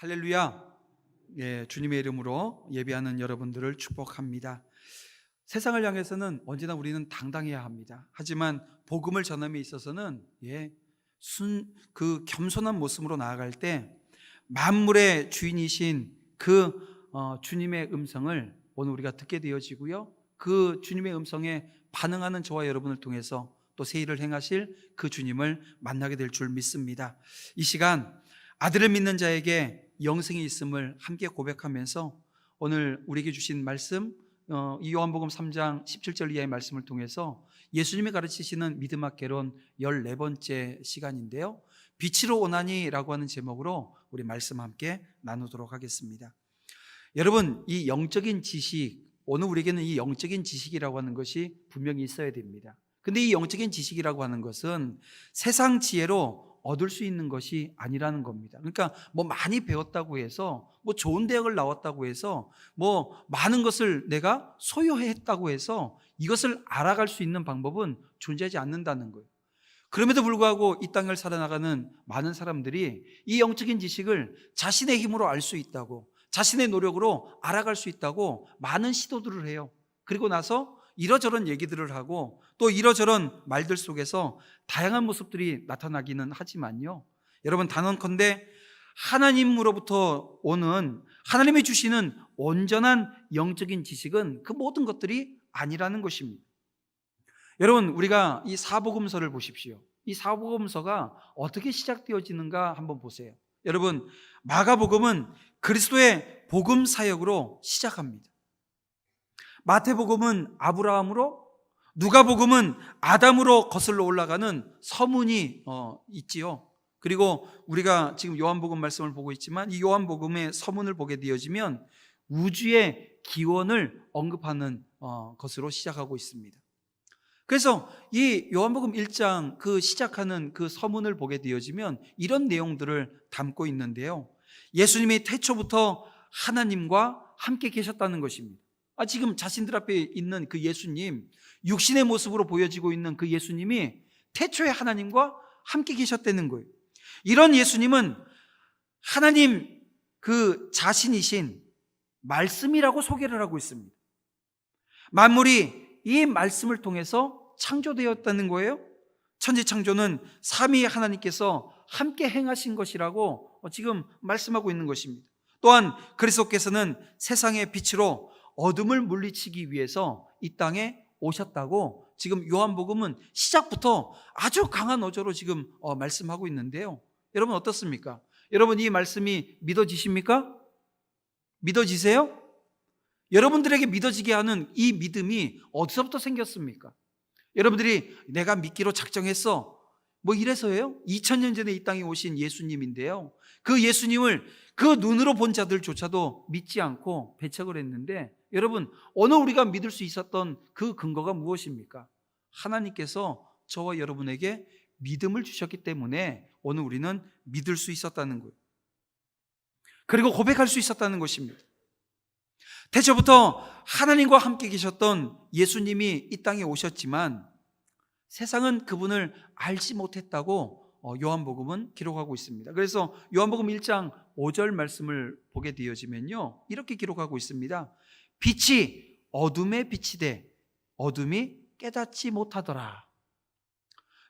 할렐루야. 예, 주님의 이름으로 예배하는 여러분들을 축복합니다. 세상을 향해서는 언제나 우리는 당당해야 합니다. 하지만 복음을 전함에 있어서는 겸손한 모습으로 나아갈 때 만물의 주인이신 주님의 음성을 오늘 우리가 듣게 되어지고요. 그 주님의 음성에 반응하는 저와 여러분을 통해서 또 새 일을 행하실 그 주님을 만나게 될 줄 믿습니다. 이 시간 아들을 믿는 자에게 영생이 있음을 함께 고백하면서 오늘 우리에게 주신 말씀, 이 요한복음 3장 17절 이하의 말씀을 통해서 예수님이 가르치시는 믿음학 개론 14번째 시간인데요, 빛으로 오나니라고 하는 제목으로 우리 말씀 함께 나누도록 하겠습니다. 여러분, 이 영적인 지식, 오늘 우리에게는 이 영적인 지식이라고 하는 것이 분명히 있어야 됩니다. 근데 이 영적인 지식이라고 하는 것은 세상 지혜로 얻을 수 있는 것이 아니라는 겁니다. 그러니까 뭐 많이 배웠다고 해서, 뭐 좋은 대학을 나왔다고 해서, 뭐 많은 것을 내가 소유했다고 해서 이것을 알아갈 수 있는 방법은 존재하지 않는다는 거예요. 그럼에도 불구하고 이 땅을 살아나가는 많은 사람들이 이 영적인 지식을 자신의 힘으로 알 수 있다고, 자신의 노력으로 알아갈 수 있다고 많은 시도들을 해요. 그리고 나서 이러저런 얘기들을 하고 또 이러저런 말들 속에서 다양한 모습들이 나타나기는 하지만요, 여러분, 단언컨대 하나님으로부터 오는, 하나님이 주시는 온전한 영적인 지식은 그 모든 것들이 아니라는 것입니다. 여러분, 우리가 이 사복음서를 보십시오. 이 사복음서가 어떻게 시작되어지는가 한번 보세요. 여러분, 마가복음은 그리스도의 복음 사역으로 시작합니다. 마태복음은 아브라함으로, 누가복음은 아담으로 거슬러 올라가는 서문이 있지요. 그리고 우리가 지금 요한복음 말씀을 보고 있지만 이 요한복음의 서문을 보게 되어지면 우주의 기원을 언급하는 것으로 시작하고 있습니다. 그래서 이 요한복음 1장 시작하는 그 서문을 보게 되어지면 이런 내용들을 담고 있는데요, 예수님이 태초부터 하나님과 함께 계셨다는 것입니다. 지금 자신들 앞에 있는 그 예수님, 육신의 모습으로 보여지고 있는 그 예수님이 태초에 하나님과 함께 계셨다는 거예요. 이런 예수님은 하나님 그 자신이신 말씀이라고 소개를 하고 있습니다. 만물이 이 말씀을 통해서 창조되었다는 거예요. 천지창조는 삼위 하나님께서 함께 행하신 것이라고 지금 말씀하고 있는 것입니다. 또한 그리스도께서는 세상의 빛으로 어둠을 물리치기 위해서 이 땅에 오셨다고 지금 요한복음은 시작부터 아주 강한 어조로 지금 말씀하고 있는데요, 여러분 어떻습니까? 여러분, 이 말씀이 믿어지십니까? 믿어지세요? 여러분들에게 믿어지게 하는 이 믿음이 어디서부터 생겼습니까? 여러분들이 내가 믿기로 작정했어, 뭐 이래서예요? 2000년 전에 이 땅에 오신 예수님인데요, 그 예수님을 그 눈으로 본 자들조차도 믿지 않고 배척을 했는데, 여러분, 오늘 우리가 믿을 수 있었던 그 근거가 무엇입니까? 하나님께서 저와 여러분에게 믿음을 주셨기 때문에 오늘 우리는 믿을 수 있었다는 거예요. 그리고 고백할 수 있었다는 것입니다. 태초부터 하나님과 함께 계셨던 예수님이 이 땅에 오셨지만 세상은 그분을 알지 못했다고 요한복음은 기록하고 있습니다. 그래서 요한복음 1장 5절 말씀을 보게 되어지면요, 이렇게 기록하고 있습니다. 빛이 어둠에 비치되 어둠이 깨닫지 못하더라.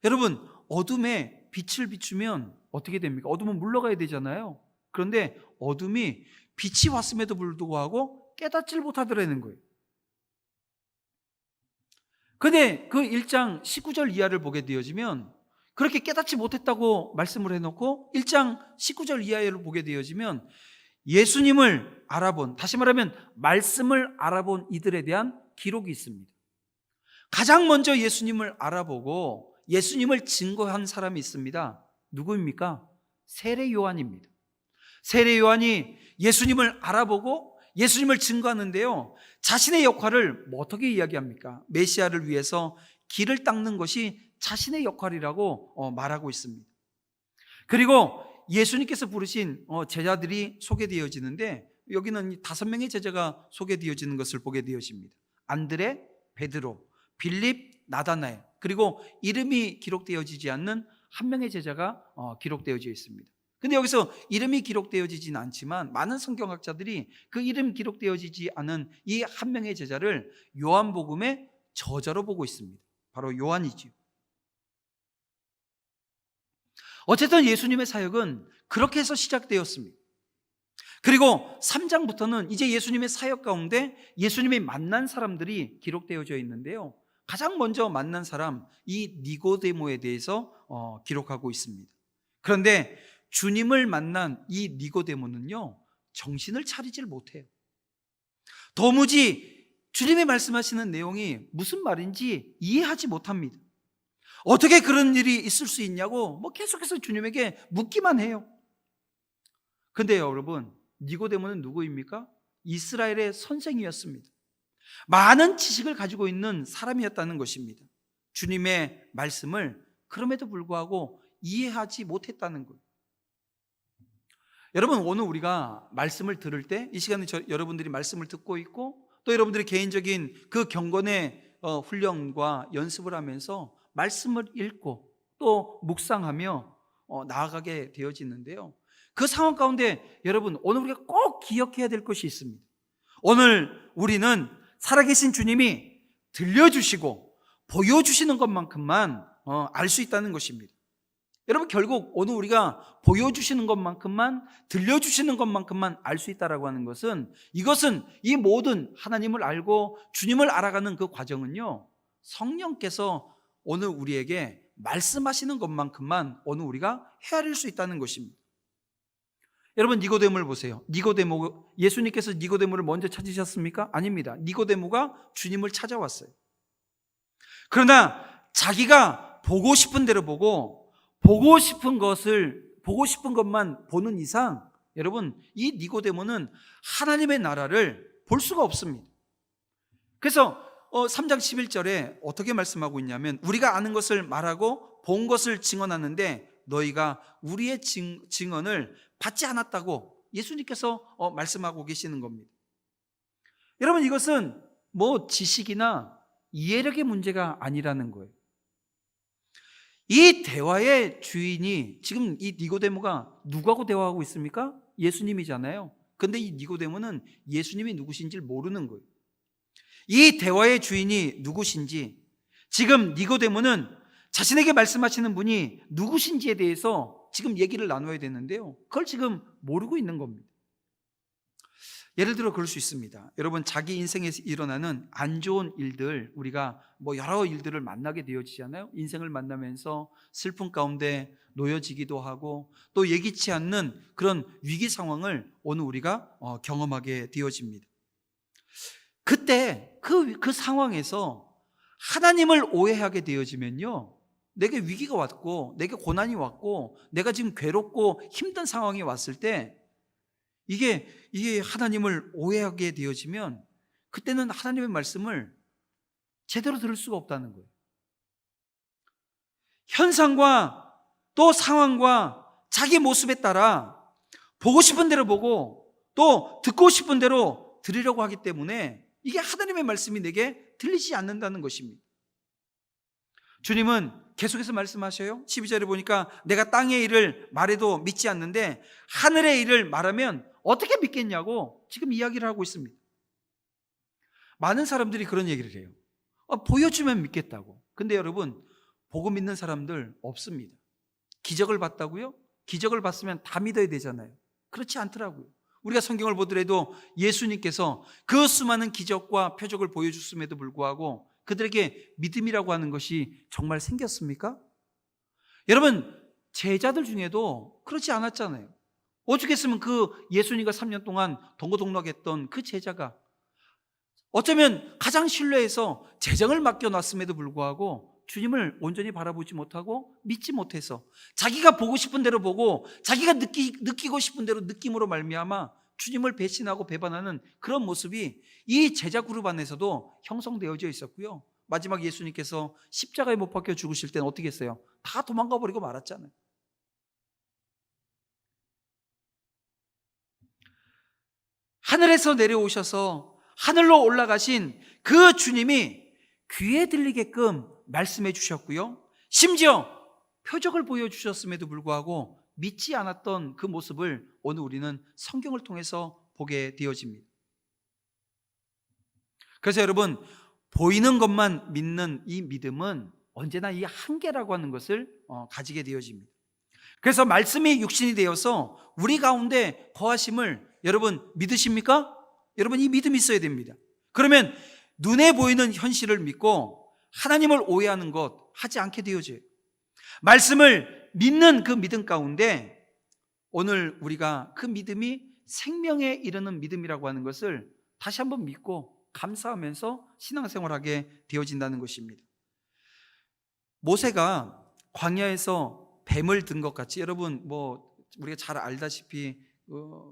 여러분, 어둠에 빛을 비추면 어떻게 됩니까? 어둠은 물러가야 되잖아요. 그런데 어둠이 빛이 왔음에도 불구하고 깨닫지를 못하더라는 거예요. 근데 그 1장 19절 이하를 보게 되어지면 그렇게 깨닫지 못했다고 말씀을 해놓고 1장 19절 이하를 보게 되어지면 예수님을 알아본, 다시 말하면 말씀을 알아본 이들에 대한 기록이 있습니다. 가장 먼저 예수님을 알아보고 예수님을 증거한 사람이 있습니다. 누구입니까? 세례 요한입니다. 세례 요한이 예수님을 알아보고 예수님을 증거하는데요, 자신의 역할을 어떻게 이야기합니까? 메시아를 위해서 길을 닦는 것이 자신의 역할이라고 말하고 있습니다. 그리고 예수님께서 부르신 제자들이 소개되어지는데 여기는 5명의 제자가 소개되어지는 것을 보게 되어집니다. 안드레, 베드로, 빌립, 나다나엘, 그리고 이름이 기록되어지지 않는 한 명의 제자가 기록되어져 있습니다. 근데 여기서 이름이 기록되어지진 않지만 많은 성경학자들이 그 이름 기록되어지지 않은 이 한 명의 제자를 요한복음의 저자로 보고 있습니다. 바로 요한이지요. 어쨌든 예수님의 사역은 그렇게 해서 시작되었습니다. 그리고 3장부터는 이제 예수님의 사역 가운데 예수님이 만난 사람들이 기록되어져 있는데요. 가장 먼저 만난 사람, 이 니고데모에 대해서 기록하고 있습니다. 그런데 주님을 만난 이 니고데모는요, 정신을 차리질 못해요. 도무지 주님이 말씀하시는 내용이 무슨 말인지 이해하지 못합니다. 어떻게 그런 일이 있을 수 있냐고 계속해서 주님에게 묻기만 해요. 근데 여러분, 니고데모는 누구입니까? 이스라엘의 선생이었습니다. 많은 지식을 가지고 있는 사람이었다는 것입니다. 주님의 말씀을 그럼에도 불구하고 이해하지 못했다는 거예요. 여러분, 오늘 우리가 말씀을 들을 때 이 시간에 여러분들이 말씀을 듣고 있고 또 여러분들이 개인적인 그 경건의 훈련과 연습을 하면서 말씀을 읽고 또 묵상하며 나아가게 되어지는데요. 그 상황 가운데 여러분, 오늘 우리가 꼭 기억해야 될 것이 있습니다. 오늘 우리는 살아계신 주님이 들려주시고 보여주시는 것만큼만 알 수 있다는 것입니다. 여러분, 결국 오늘 우리가 보여주시는 것만큼만, 들려주시는 것만큼만 알 수 있다라고 하는 것은, 이것은 이 모든 하나님을 알고 주님을 알아가는 그 과정은요, 성령께서 오늘 우리에게 말씀하시는 것만큼만 오늘 우리가 헤아릴 수 있다는 것입니다. 여러분, 니고데모를 보세요. 니고데모, 예수님께서 니고데모를 먼저 찾으셨습니까? 아닙니다. 니고데모가 주님을 찾아왔어요. 그러나 자기가 보고 싶은 대로 보고 보고 싶은 것만 보는 이상, 여러분, 이 니고데모는 하나님의 나라를 볼 수가 없습니다. 그래서 3장 11절에 어떻게 말씀하고 있냐면, 우리가 아는 것을 말하고 본 것을 증언하는데 너희가 우리의 증언을 받지 않았다고 예수님께서 말씀하고 계시는 겁니다. 여러분, 이것은 지식이나 이해력의 문제가 아니라는 거예요. 이 대화의 주인이, 지금 이 니고데모가 누구하고 대화하고 있습니까? 예수님이잖아요. 근데 이 니고데모는 예수님이 누구신지를 모르는 거예요. 이 대화의 주인이 누구신지, 지금 니고데모는 자신에게 말씀하시는 분이 누구신지에 대해서 지금 얘기를 나눠야 되는데요, 그걸 지금 모르고 있는 겁니다. 예를 들어 그럴 수 있습니다. 여러분, 자기 인생에서 일어나는 안 좋은 일들, 우리가 여러 일들을 만나게 되어지잖아요. 인생을 만나면서 슬픔 가운데 놓여지기도 하고 또 예기치 않는 그런 위기 상황을 오늘 우리가 경험하게 되어집니다. 그때 그 상황에서 하나님을 오해하게 되어지면요, 내게 위기가 왔고 내게 고난이 왔고 내가 지금 괴롭고 힘든 상황이 왔을 때 이게 하나님을 오해하게 되어지면 그때는 하나님의 말씀을 제대로 들을 수가 없다는 거예요. 현상과 또 상황과 자기 모습에 따라 보고 싶은 대로 보고 또 듣고 싶은 대로 들으려고 하기 때문에 이게 하나님의 말씀이 내게 들리지 않는다는 것입니다. 주님은 계속해서 말씀하셔요. 12절에 보니까 내가 땅의 일을 말해도 믿지 않는데 하늘의 일을 말하면 어떻게 믿겠냐고 지금 이야기를 하고 있습니다. 많은 사람들이 그런 얘기를 해요. 보여주면 믿겠다고. 근데 여러분, 보고 믿는 사람들 없습니다. 기적을 봤다고요? 기적을 봤으면 다 믿어야 되잖아요. 그렇지 않더라고요. 우리가 성경을 보더라도 예수님께서 그 수많은 기적과 표적을 보여줬음에도 불구하고 그들에게 믿음이라고 하는 것이 정말 생겼습니까? 여러분, 제자들 중에도 그렇지 않았잖아요. 오죽했으면 그 예수님과 3년 동안 동고동락했던 그 제자가 어쩌면 가장 신뢰해서 재정을 맡겨놨음에도 불구하고 주님을 온전히 바라보지 못하고 믿지 못해서 자기가 보고 싶은 대로 보고 자기가 느끼고 싶은 대로 느낌으로 말미암아 주님을 배신하고 배반하는 그런 모습이 이 제자 그룹 안에서도 형성되어져 있었고요. 마지막 예수님께서 십자가에 못 박혀 죽으실 때는 어떻게 했어요? 다 도망가 버리고 말았잖아요. 하늘에서 내려오셔서 하늘로 올라가신 그 주님이 귀에 들리게끔 말씀해 주셨고요, 심지어 표적을 보여주셨음에도 불구하고 믿지 않았던 그 모습을 오늘 우리는 성경을 통해서 보게 되어집니다. 그래서 여러분, 보이는 것만 믿는 이 믿음은 언제나 이 한계라고 하는 것을 가지게 되어집니다. 그래서 말씀이 육신이 되어서 우리 가운데 거하심을 여러분 믿으십니까? 여러분, 이 믿음이 있어야 됩니다. 그러면 눈에 보이는 현실을 믿고 하나님을 오해하는 것 하지 않게 되어져요. 말씀을 믿는 그 믿음 가운데 오늘 우리가 그 믿음이 생명에 이르는 믿음이라고 하는 것을 다시 한번 믿고 감사하면서 신앙생활하게 되어진다는 것입니다. 모세가 광야에서 뱀을 든 것 같이, 여러분 우리가 잘 알다시피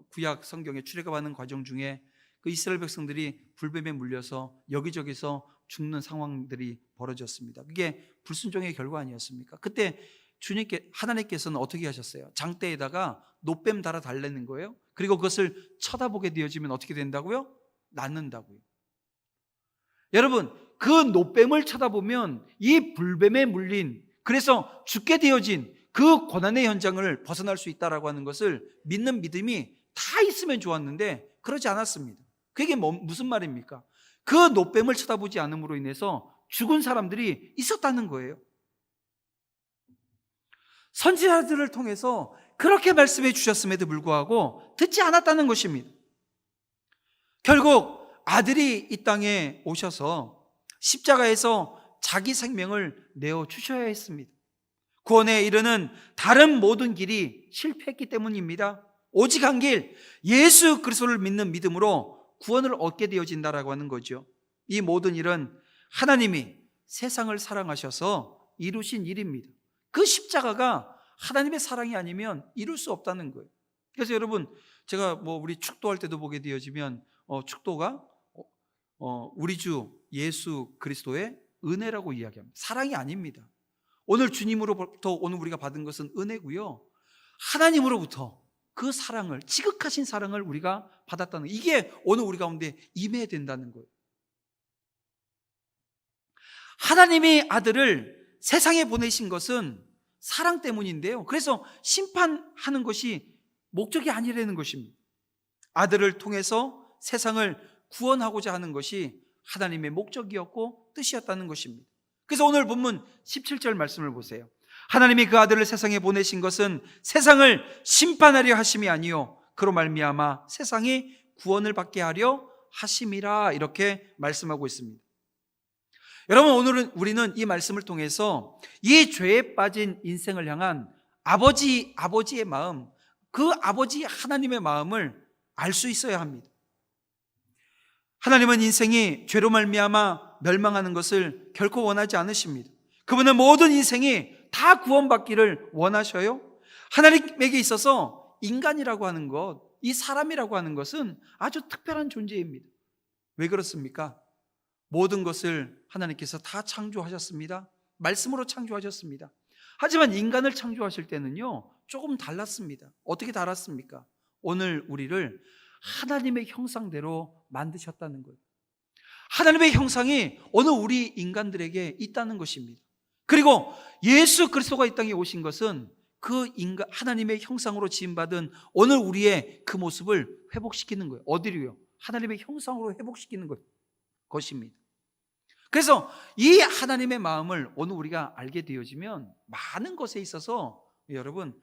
구약 성경에 출애굽하는 과정 중에 그 이스라엘 백성들이 불뱀에 물려서 여기저기서 죽는 상황들이 벌어졌습니다. 그게 불순종의 결과 아니었습니까? 그때 하나님께서는 어떻게 하셨어요? 장대에다가 노뱀 달아 달라는 거예요. 그리고 그것을 쳐다보게 되어지면 어떻게 된다고요? 낫는다고요. 여러분, 그 노뱀을 쳐다보면 이 불뱀에 물린, 그래서 죽게 되어진 그 고난의 현장을 벗어날 수 있다라고 하는 것을 믿는 믿음이 다 있으면 좋았는데 그러지 않았습니다. 그게 무슨 말입니까? 그 노뱀을 쳐다보지 않음으로 인해서 죽은 사람들이 있었다는 거예요. 선지자들을 통해서 그렇게 말씀해 주셨음에도 불구하고 듣지 않았다는 것입니다. 결국 아들이 이 땅에 오셔서 십자가에서 자기 생명을 내어주셔야 했습니다. 구원에 이르는 다른 모든 길이 실패했기 때문입니다. 오직 한 길, 예수 그리스도를 믿는 믿음으로 구원을 얻게 되어진다라고 하는 거죠. 이 모든 일은 하나님이 세상을 사랑하셔서 이루신 일입니다. 그 십자가가 하나님의 사랑이 아니면 이룰 수 없다는 거예요. 그래서 여러분, 제가 우리 축도할 때도 보게 되어지면 축도가 우리 주 예수 그리스도의 은혜라고 이야기합니다. 사랑이 아닙니다. 오늘 주님으로부터 오늘 우리가 받은 것은 은혜고요, 하나님으로부터 그 사랑을, 지극하신 사랑을 우리가 받았다는, 이게 오늘 우리 가운데 임해야 된다는 거예요. 하나님이 아들을 세상에 보내신 것은 사랑 때문인데요, 그래서 심판하는 것이 목적이 아니라는 것입니다. 아들을 통해서 세상을 구원하고자 하는 것이 하나님의 목적이었고 뜻이었다는 것입니다. 그래서 오늘 본문 17절 말씀을 보세요. 하나님이 그 아들을 세상에 보내신 것은 세상을 심판하려 하심이 아니요 그로 말미암아 세상이 구원을 받게 하려 하심이라, 이렇게 말씀하고 있습니다. 여러분, 오늘은 우리는 이 말씀을 통해서 이 죄에 빠진 인생을 향한 아버지의 마음, 그 아버지 하나님의 마음을 알 수 있어야 합니다. 하나님은 인생이 죄로 말미암아 멸망하는 것을 결코 원하지 않으십니다. 그분은 모든 인생이 다 구원받기를 원하셔요. 하나님에게 있어서 인간이라고 하는 것, 이 사람이라고 하는 것은 아주 특별한 존재입니다. 왜 그렇습니까? 모든 것을 하나님께서 다 창조하셨습니다. 말씀으로 창조하셨습니다. 하지만 인간을 창조하실 때는요, 조금 달랐습니다. 어떻게 달랐습니까? 오늘 우리를 하나님의 형상대로 만드셨다는 거예요. 하나님의 형상이 오늘 우리 인간들에게 있다는 것입니다. 그리고 예수 그리스도가 이 땅에 오신 것은 그 하나님의 형상으로 지음받은 오늘 우리의 그 모습을 회복시키는 거예요. 어디로요? 하나님의 형상으로 회복시키는 것입니다. 그래서 이 하나님의 마음을 오늘 우리가 알게 되어지면 많은 것에 있어서 여러분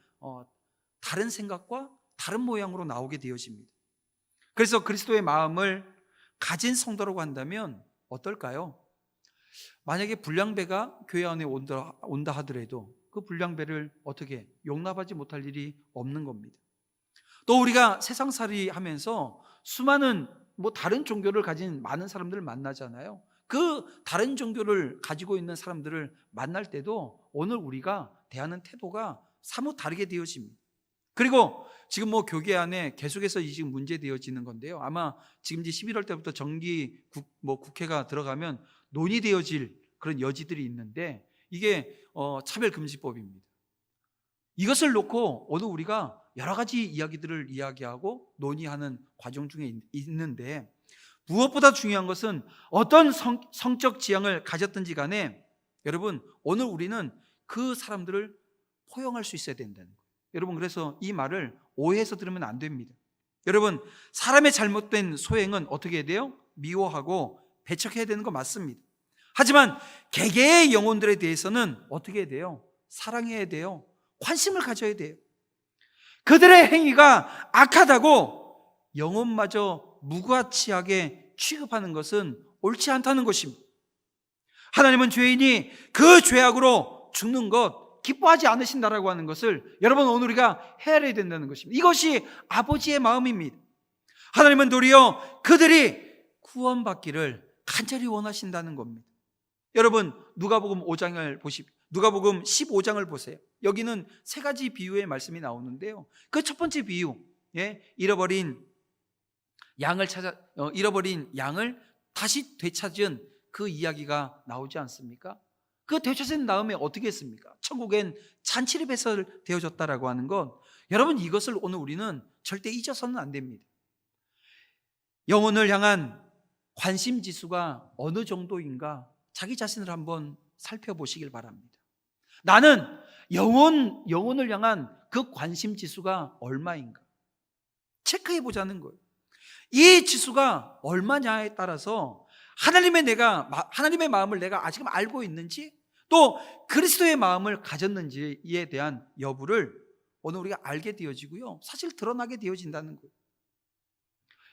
다른 생각과 다른 모양으로 나오게 되어집니다. 그래서 그리스도의 마음을 가진 성도라고 한다면 어떨까요? 만약에 불량배가 교회 안에 온다 하더라도 그 불량배를 어떻게 용납하지 못할 일이 없는 겁니다. 또 우리가 세상살이 하면서 수많은 다른 종교를 가진 많은 사람들을 만나잖아요. 그 다른 종교를 가지고 있는 사람들을 만날 때도 오늘 우리가 대하는 태도가 사뭇 다르게 되어집니다. 그리고 지금 교계 안에 계속해서 지금 문제되어지는 건데요, 아마 지금 이제 11월 때부터 정기 국회가 들어가면 논의되어질 그런 여지들이 있는데, 이게 차별금지법입니다. 이것을 놓고 오늘 우리가 여러 가지 이야기들을 이야기하고 논의하는 과정 중에 있는데, 무엇보다 중요한 것은 어떤 성적 지향을 가졌든지 간에 여러분, 오늘 우리는 그 사람들을 포용할 수 있어야 된다는 거예요. 여러분, 그래서 이 말을 오해해서 들으면 안 됩니다. 여러분, 사람의 잘못된 소행은 어떻게 해야 돼요? 미워하고 배척해야 되는 거 맞습니다. 하지만 개개의 영혼들에 대해서는 어떻게 해야 돼요? 사랑해야 돼요. 관심을 가져야 돼요. 그들의 행위가 악하다고 영혼마저 무가치하게 취급하는 것은 옳지 않다는 것입니다. 하나님은 죄인이 그 죄악으로 죽는 것 기뻐하지 않으신다라고 하는 것을 여러분, 오늘 우리가 헤아려야 된다는 것입니다. 이것이 아버지의 마음입니다. 하나님은 도리어 그들이 구원받기를 간절히 원하신다는 겁니다. 여러분, 누가복음 5장을 보십시오. 누가복음 15장을 보세요. 여기는 세 가지 비유의 말씀이 나오는데요. 그 첫 번째 비유, 잃어버린 양을 다시 되찾은 그 이야기가 나오지 않습니까? 그 되찾은 다음에 어떻게 했습니까? 천국엔 잔치를 되어졌다라고 하는 건, 여러분, 이것을 오늘 우리는 절대 잊어서는 안 됩니다. 영혼을 향한 관심 지수가 어느 정도인가 자기 자신을 한번 살펴보시길 바랍니다. 나는 영혼을 향한 그 관심 지수가 얼마인가 체크해 보자는 거예요. 이 지수가 얼마냐에 따라서 하나님의 마음을 내가 아직 알고 있는지, 또 그리스도의 마음을 가졌는지에 대한 여부를 오늘 우리가 알게 되어지고요, 사실 드러나게 되어진다는 거예요.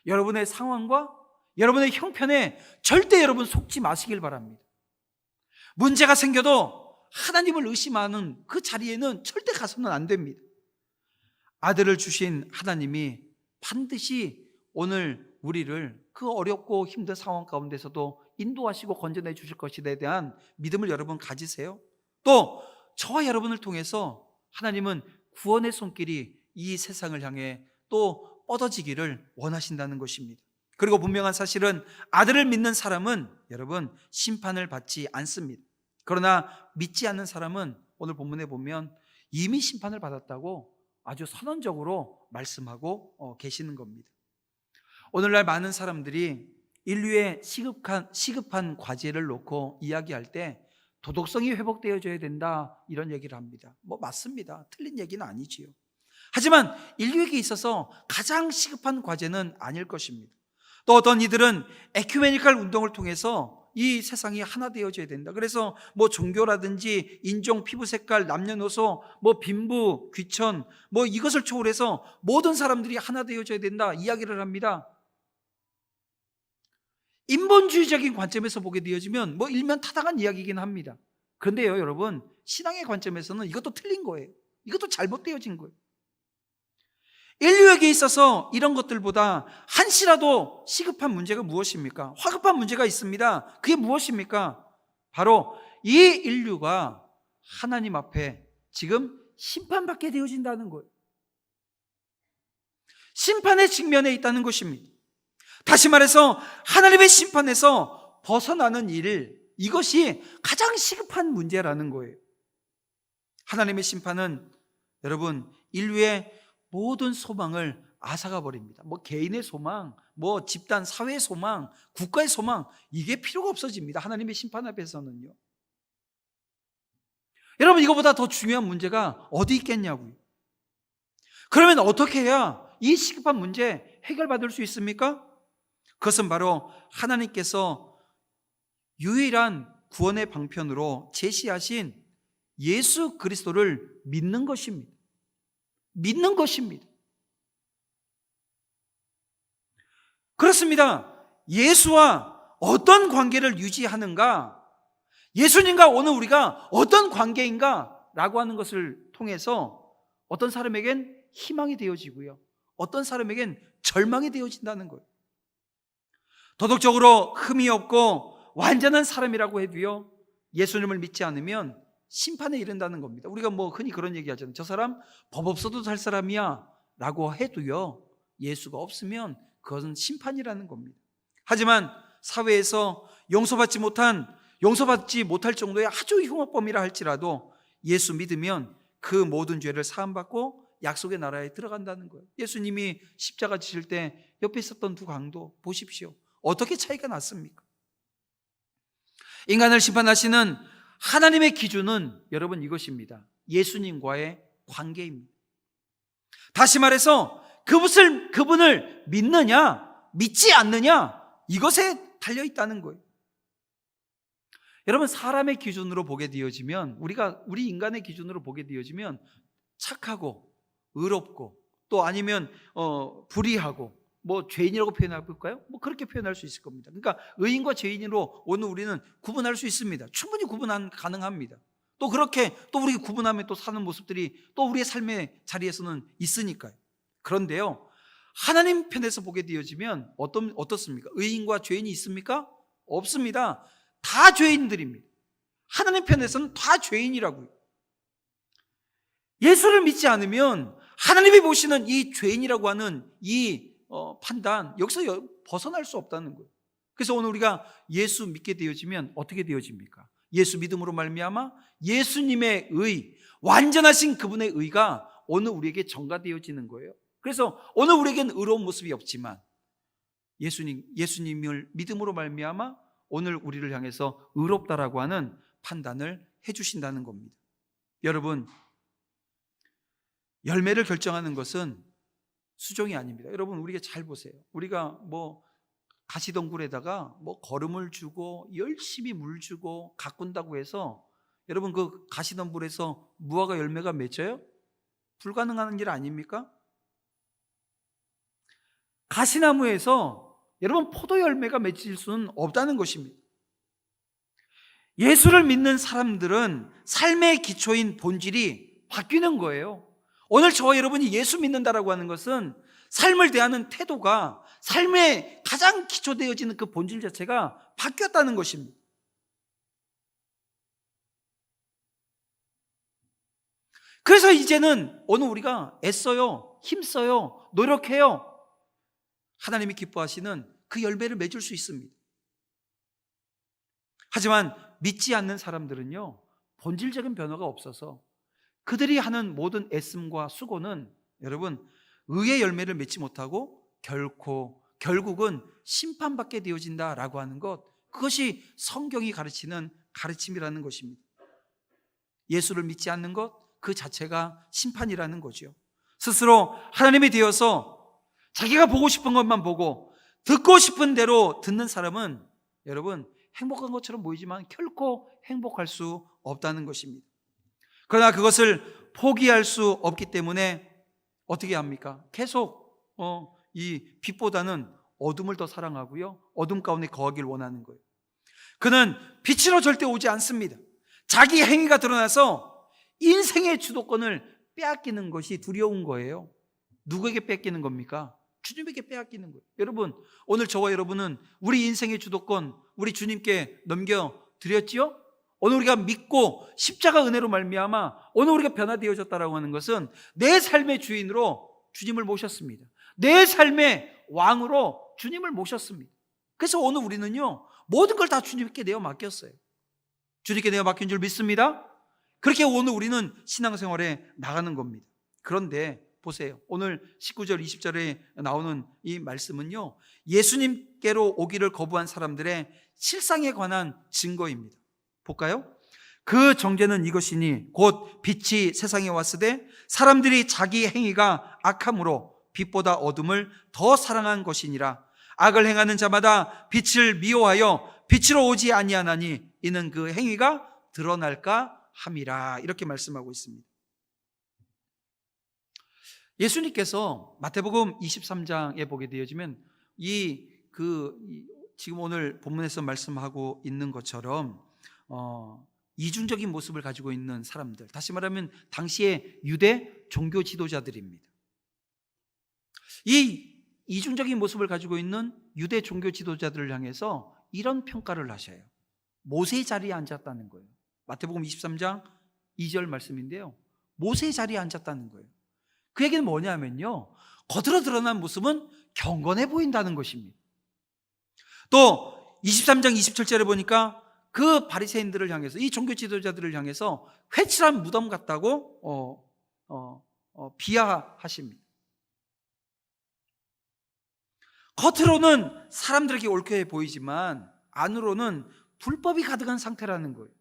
여러분의 상황과 여러분의 형편에 절대 여러분 속지 마시길 바랍니다. 문제가 생겨도 하나님을 의심하는 그 자리에는 절대 가서는 안 됩니다. 아들을 주신 하나님이 반드시 오늘 우리를 그 어렵고 힘든 상황 가운데서도 인도하시고 건져내 주실 것에 대한 믿음을 여러분 가지세요. 또 저와 여러분을 통해서 하나님은 구원의 손길이 이 세상을 향해 또 뻗어지기를 원하신다는 것입니다. 그리고 분명한 사실은 아들을 믿는 사람은 여러분 심판을 받지 않습니다. 그러나 믿지 않는 사람은 오늘 본문에 보면 이미 심판을 받았다고 아주 선언적으로 말씀하고 계시는 겁니다. 오늘날 많은 사람들이 인류의 시급한 과제를 놓고 이야기할 때 도덕성이 회복되어져야 된다, 이런 얘기를 합니다. 맞습니다. 틀린 얘기는 아니지요. 하지만 인류에게 있어서 가장 시급한 과제는 아닐 것입니다. 또 어떤 이들은 에큐메니컬 운동을 통해서 이 세상이 하나 되어져야 된다. 그래서 종교라든지 인종, 피부 색깔, 남녀노소, 빈부, 귀천, 이것을 초월해서 모든 사람들이 하나 되어져야 된다 이야기를 합니다. 인본주의적인 관점에서 보게 되어지면 일면 타당한 이야기이긴 합니다. 그런데요, 여러분, 신앙의 관점에서는 이것도 틀린 거예요. 이것도 잘못되어진 거예요. 인류에게 있어서 이런 것들보다 한시라도 시급한 문제가 무엇입니까? 화급한 문제가 있습니다. 그게 무엇입니까? 바로 이 인류가 하나님 앞에 지금 심판받게 되어진다는 거예요. 심판의 직면에 있다는 것입니다. 다시 말해서 하나님의 심판에서 벗어나는 일, 이것이 가장 시급한 문제라는 거예요. 하나님의 심판은 여러분 인류의 모든 소망을 앗아가 버립니다. 개인의 소망, 집단, 사회의 소망, 국가의 소망, 이게 필요가 없어집니다. 하나님의 심판 앞에서는요. 여러분, 이거보다 더 중요한 문제가 어디 있겠냐고요. 그러면 어떻게 해야 이 시급한 문제 해결받을 수 있습니까? 그것은 바로 하나님께서 유일한 구원의 방편으로 제시하신 예수 그리스도를 믿는 것입니다. 믿는 것입니다. 그렇습니다. 예수와 어떤 관계를 유지하는가, 예수님과 오늘 우리가 어떤 관계인가 라고 하는 것을 통해서 어떤 사람에겐 희망이 되어지고요, 어떤 사람에겐 절망이 되어진다는 거예요. 도덕적으로 흠이 없고 완전한 사람이라고 해도요, 예수님을 믿지 않으면 심판에 이른다는 겁니다. 우리가 흔히 그런 얘기 하잖아요. 저 사람 법 없어도 살 사람이야 라고 해도요, 예수가 없으면 그것은 심판이라는 겁니다. 하지만 사회에서 용서받지 못할 정도의 아주 흉악범이라 할지라도 예수 믿으면 그 모든 죄를 사함받고 약속의 나라에 들어간다는 거예요. 예수님이 십자가 지실 때 옆에 있었던 두 강도 보십시오. 어떻게 차이가 났습니까? 인간을 심판하시는 하나님의 기준은 여러분 이것입니다. 예수님과의 관계입니다. 다시 말해서 그분을 믿느냐 믿지 않느냐 이것에 달려 있다는 거예요. 여러분, 사람의 기준으로 보게 되어지면, 우리 인간의 기준으로 보게 되어지면 착하고 의롭고 또 아니면 불의하고 뭐 죄인이라고 표현해 볼까요? 뭐 그렇게 표현할 수 있을 겁니다. 그러니까 의인과 죄인으로 오늘 우리는 구분할 수 있습니다. 충분히 가능합니다. 또 그렇게 또 우리 구분하며 또 사는 모습들이 또 우리의 삶의 자리에서는 있으니까요. 그런데요, 하나님 편에서 보게 되어지면 어떻습니까? 의인과 죄인이 있습니까? 없습니다. 다 죄인들입니다. 하나님 편에서는 다 죄인이라고요. 예수를 믿지 않으면 하나님이 보시는 이 죄인이라고 하는 이 판단, 여기서 벗어날 수 없다는 거예요. 그래서 오늘 우리가 예수 믿게 되어지면 어떻게 되어집니까? 예수 믿음으로 말미암아 예수님의 의, 완전하신 그분의 의가 오늘 우리에게 전가되어지는 거예요. 그래서 오늘 우리에게는 의로운 모습이 없지만 예수님을 믿음으로 말미암아 오늘 우리를 향해서 의롭다라고 하는 판단을 해주신다는 겁니다. 여러분, 열매를 결정하는 것은 수종이 아닙니다. 여러분, 우리가 잘 보세요. 우리가 뭐 가시덩굴에다가 뭐 거름을 주고 열심히 물 주고 가꾼다고 해서 여러분 그 가시덩굴에서 무화과 열매가 맺혀요? 불가능한 일 아닙니까? 가시나무에서 여러분 포도 열매가 맺힐 수는 없다는 것입니다. 예수를 믿는 사람들은 삶의 기초인 본질이 바뀌는 거예요. 오늘 저와 여러분이 예수 믿는다라고 하는 것은 삶을 대하는 태도가 삶의 가장 기초되어지는 그 본질 자체가 바뀌었다는 것입니다. 그래서 이제는 오늘 우리가 애써요, 힘써요, 노력해요. 하나님이 기뻐하시는 그 열매를 맺을 수 있습니다. 하지만 믿지 않는 사람들은요, 본질적인 변화가 없어서 그들이 하는 모든 애씀과 수고는 여러분 의의 열매를 맺지 못하고 결국은 심판받게 되어진다라고 하는 것, 그것이 성경이 가르치는 가르침이라는 것입니다. 예수를 믿지 않는 것 그 자체가 심판이라는 거죠. 스스로 하나님이 되어서 자기가 보고 싶은 것만 보고 듣고 싶은 대로 듣는 사람은 여러분 행복한 것처럼 보이지만 결코 행복할 수 없다는 것입니다. 그러나 그것을 포기할 수 없기 때문에 어떻게 합니까? 계속 이 빛보다는 어둠을 더 사랑하고요, 어둠 가운데 거하길 원하는 거예요. 그는 빛으로 절대 오지 않습니다. 자기 행위가 드러나서 인생의 주도권을 빼앗기는 것이 두려운 거예요. 누구에게 뺏기는 겁니까? 주님에게 빼앗기는 거예요. 여러분, 오늘 저와 여러분은 우리 인생의 주도권 우리 주님께 넘겨드렸지요? 오늘 우리가 믿고 십자가 은혜로 말미암아 오늘 우리가 변화되어졌다라고 하는 것은 내 삶의 주인으로 주님을 모셨습니다. 내 삶의 왕으로 주님을 모셨습니다. 그래서 오늘 우리는요, 모든 걸 다 주님께 내어 맡겼어요. 주님께 내어 맡긴 줄 믿습니다. 그렇게 오늘 우리는 신앙생활에 나가는 겁니다. 그런데 보세요. 오늘 19절 20절에 나오는 이 말씀은요, 예수님께로 오기를 거부한 사람들의 실상에 관한 증거입니다. 볼까요? 그 정죄는 이것이니 곧 빛이 세상에 왔으되 사람들이 자기 행위가 악함으로 빛보다 어둠을 더 사랑한 것이니라. 악을 행하는 자마다 빛을 미워하여 빛으로 오지 아니하나니 이는 그 행위가 드러날까 함이라. 이렇게 말씀하고 있습니다. 예수님께서 마태복음 23장에 보게 되어지면 지금 오늘 본문에서 말씀하고 있는 것처럼 이중적인 모습을 가지고 있는 사람들, 다시 말하면 당시의 유대 종교 지도자들입니다. 이 이중적인 모습을 가지고 있는 유대 종교 지도자들을 향해서 이런 평가를 하셔요. 모세 자리에 앉았다는 거예요. 마태복음 23장 2절 말씀인데요, 모세 자리에 앉았다는 거예요. 그 얘기는 뭐냐면요, 겉으로 드러난 모습은 경건해 보인다는 것입니다. 또 23장 27절에 보니까 그 바리새인들을 향해서, 이 종교 지도자들을 향해서 회칠한 무덤 같다고 비하하십니다. 겉으로는 사람들에게 옳게 보이지만 안으로는 불법이 가득한 상태라는 거예요.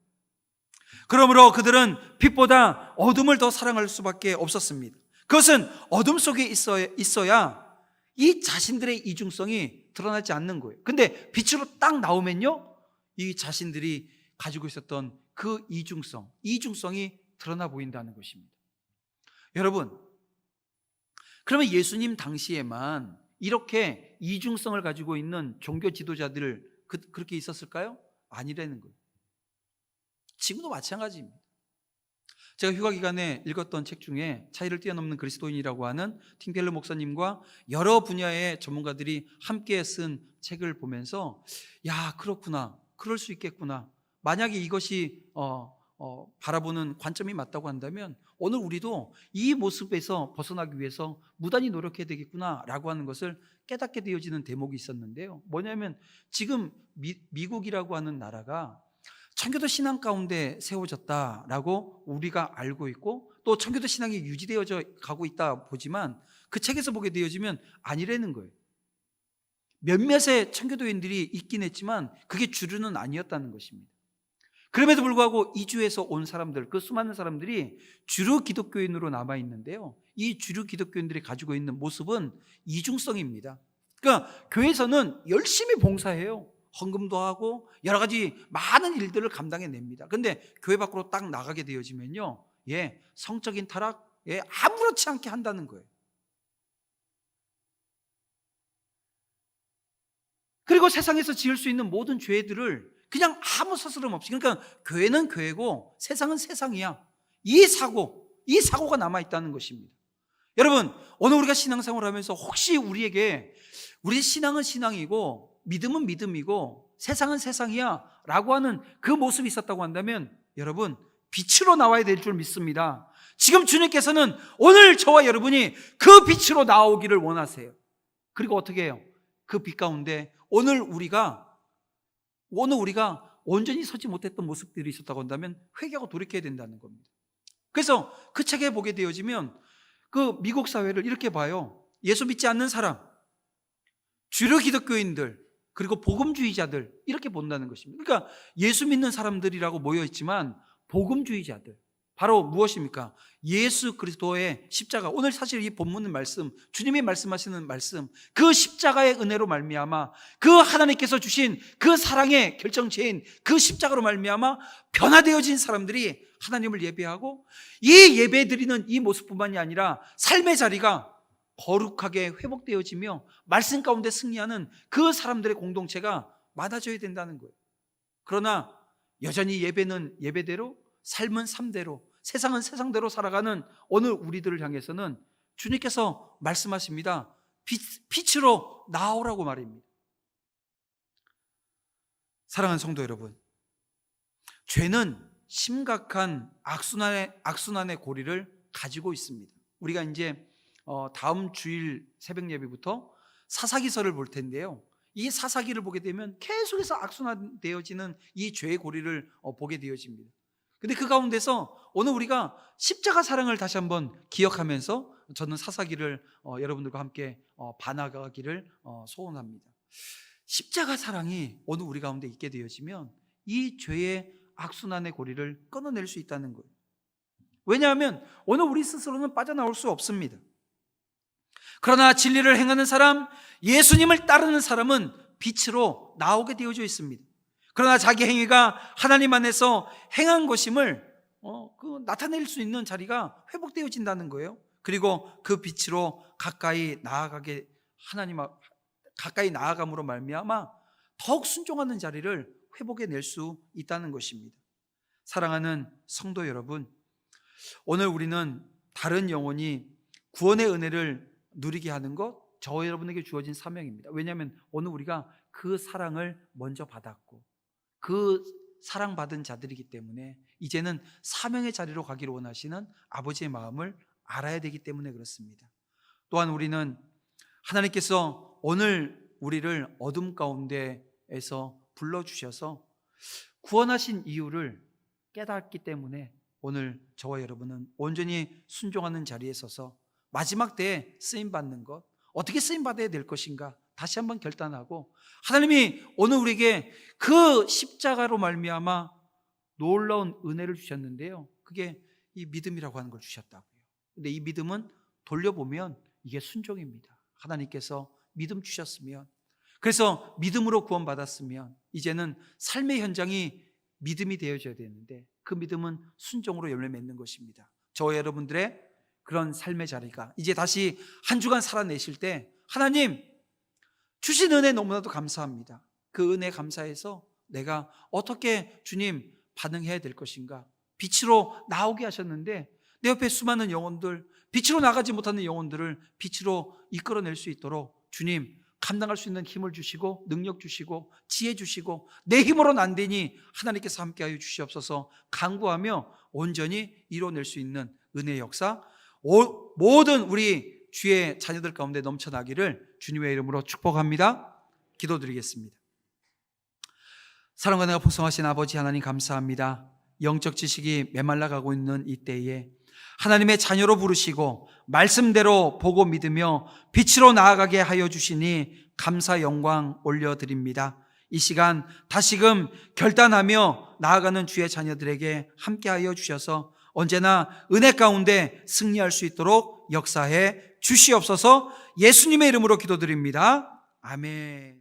그러므로 그들은 빛보다 어둠을 더 사랑할 수밖에 없었습니다. 그것은 어둠 속에 있어야 이 자신들의 이중성이 드러나지 않는 거예요. 근데 빛으로 딱 나오면요, 이 자신들이 가지고 있었던 그 이중성이 드러나 보인다는 것입니다. 여러분, 그러면 예수님 당시에만 이렇게 이중성을 가지고 있는 종교 지도자들 그렇게 있었을까요? 아니라는 거예요. 지금도 마찬가지입니다. 제가 휴가 기간에 읽었던 책 중에 차이를 뛰어넘는 그리스도인이라고 하는 팀켈러 목사님과 여러 분야의 전문가들이 함께 쓴 책을 보면서, 야, 그렇구나, 그럴 수 있겠구나, 만약에 이것이 바라보는 관점이 맞다고 한다면 오늘 우리도 이 모습에서 벗어나기 위해서 무단히 노력해야 되겠구나 라고 하는 것을 깨닫게 되어지는 대목이 있었는데요, 뭐냐면 지금 미국이라고 하는 나라가 청교도 신앙 가운데 세워졌다라고 우리가 알고 있고, 또 청교도 신앙이 유지되어져 가고 있다 보지만 그 책에서 보게 되어지면 아니라는 거예요. 몇몇의 청교도인들이 있긴 했지만 그게 주류는 아니었다는 것입니다. 그럼에도 불구하고 이주에서 온 사람들, 그 수많은 사람들이 주류 기독교인으로 남아 있는데요, 이 주류 기독교인들이 가지고 있는 모습은 이중성입니다. 그러니까 교회에서는 열심히 봉사해요. 헌금도 하고 여러 가지 많은 일들을 감당해냅니다. 그런데 교회 밖으로 딱 나가게 되어지면요, 성적인 타락, 아무렇지 않게 한다는 거예요. 그리고 세상에서 지을 수 있는 모든 죄들을 그냥 아무 서스럼 없이, 그러니까 교회는 교회고 세상은 세상이야, 이 사고가 남아있다는 것입니다. 여러분, 오늘 우리가 신앙생활을 하면서 혹시 우리에게 우리 신앙은 신앙이고 믿음은 믿음이고 세상은 세상이야 라고 하는 그 모습이 있었다고 한다면 여러분, 빛으로 나와야 될 줄 믿습니다. 지금 주님께서는 오늘 저와 여러분이 그 빛으로 나오기를 원하세요. 그리고 어떻게 해요? 그 빛 가운데 오늘 우리가 온전히 서지 못했던 모습들이 있었다고 한다면 회개하고 돌이켜야 된다는 겁니다. 그래서 그 책에 보게 되어지면 그 미국 사회를 이렇게 봐요. 예수 믿지 않는 사람, 주류 기독교인들, 그리고 복음주의자들, 이렇게 본다는 것입니다. 그러니까 예수 믿는 사람들이라고 모여있지만 복음주의자들, 바로 무엇입니까? 예수 그리스도의 십자가, 오늘 사실 이 본문 말씀, 주님이 말씀하시는 말씀, 그 십자가의 은혜로 말미암아, 그 하나님께서 주신 그 사랑의 결정체인 그 십자가로 말미암아 변화되어진 사람들이 하나님을 예배하고, 이 예배드리는 이 모습뿐만이 아니라 삶의 자리가 거룩하게 회복되어지며 말씀 가운데 승리하는 그 사람들의 공동체가 많아져야 된다는 거예요. 그러나 여전히 예배는 예배대로, 삶은 삶대로, 세상은 세상대로 살아가는 오늘 우리들을 향해서는 주님께서 말씀하십니다. 빛으로 나오라고 말입니다. 사랑하는 성도 여러분, 죄는 심각한 악순환의 고리를 가지고 있습니다. 우리가 이제 다음 주일 새벽 예배부터 사사기서를 볼 텐데요, 이 사사기를 보게 되면 계속해서 악순환되어지는 이 죄의 고리를 보게 되어집니다. 근데 그 가운데서 오늘 우리가 십자가 사랑을 다시 한번 기억하면서 저는 사사기를 여러분들과 함께 반나가기를 소원합니다. 십자가 사랑이 오늘 우리 가운데 있게 되어지면 이 죄의 악순환의 고리를 끊어낼 수 있다는 거예요. 왜냐하면 오늘 우리 스스로는 빠져나올 수 없습니다. 그러나 진리를 행하는 사람, 예수님을 따르는 사람은 빛으로 나오게 되어져 있습니다. 그러나 자기 행위가 하나님 안에서 행한 것임을 나타낼 수 있는 자리가 회복되어진다는 거예요. 그리고 그 빛으로 가까이 나아감으로 말미암아 더욱 순종하는 자리를 회복해낼 수 있다는 것입니다. 사랑하는 성도 여러분, 오늘 우리는 다른 영혼이 구원의 은혜를 누리게 하는 것, 저와 여러분에게 주어진 사명입니다. 왜냐하면 오늘 우리가 그 사랑을 먼저 받았고 그 사랑받은 자들이기 때문에 이제는 사명의 자리로 가기를 원하시는 아버지의 마음을 알아야 되기 때문에 그렇습니다. 또한 우리는 하나님께서 오늘 우리를 어둠 가운데에서 불러주셔서 구원하신 이유를 깨닫기 때문에 오늘 저와 여러분은 온전히 순종하는 자리에 서서 마지막 때에 쓰임받는 것, 어떻게 쓰임받아야 될 것인가 다시 한번 결단하고, 하나님이 오늘 우리에게 그 십자가로 말미암아 놀라운 은혜를 주셨는데요, 그게 이 믿음이라고 하는 걸 주셨다고요. 근데 이 믿음은 돌려보면 이게 순종입니다. 하나님께서 믿음 주셨으면, 그래서 믿음으로 구원받았으면 이제는 삶의 현장이 믿음이 되어져야 되는데, 그 믿음은 순종으로 열매 맺는 것입니다. 저와 여러분들의 그런 삶의 자리가 이제 다시 한 주간 살아내실 때, 하나님 주신 은혜 너무나도 감사합니다. 그 은혜 감사해서 내가 어떻게 주님 반응해야 될 것인가. 빛으로 나오게 하셨는데 내 옆에 수많은 영혼들, 빛으로 나가지 못하는 영혼들을 빛으로 이끌어낼 수 있도록 주님 감당할 수 있는 힘을 주시고 능력 주시고 지혜 주시고, 내 힘으로는 안 되니 하나님께서 함께하여 주시옵소서 간구하며 온전히 이뤄낼 수 있는 은혜의 역사, 모든 우리 주의 자녀들 가운데 넘쳐나기를 주님의 이름으로 축복합니다. 기도드리겠습니다. 사랑과 내가 보성하신 아버지 하나님, 감사합니다. 영적 지식이 메말라가고 있는 이 때에 하나님의 자녀로 부르시고 말씀대로 보고 믿으며 빛으로 나아가게 하여 주시니 감사 영광 올려드립니다. 이 시간 다시금 결단하며 나아가는 주의 자녀들에게 함께하여 주셔서 언제나 은혜 가운데 승리할 수 있도록 역사해 주시옵소서. 예수님의 이름으로 기도드립니다. 아멘.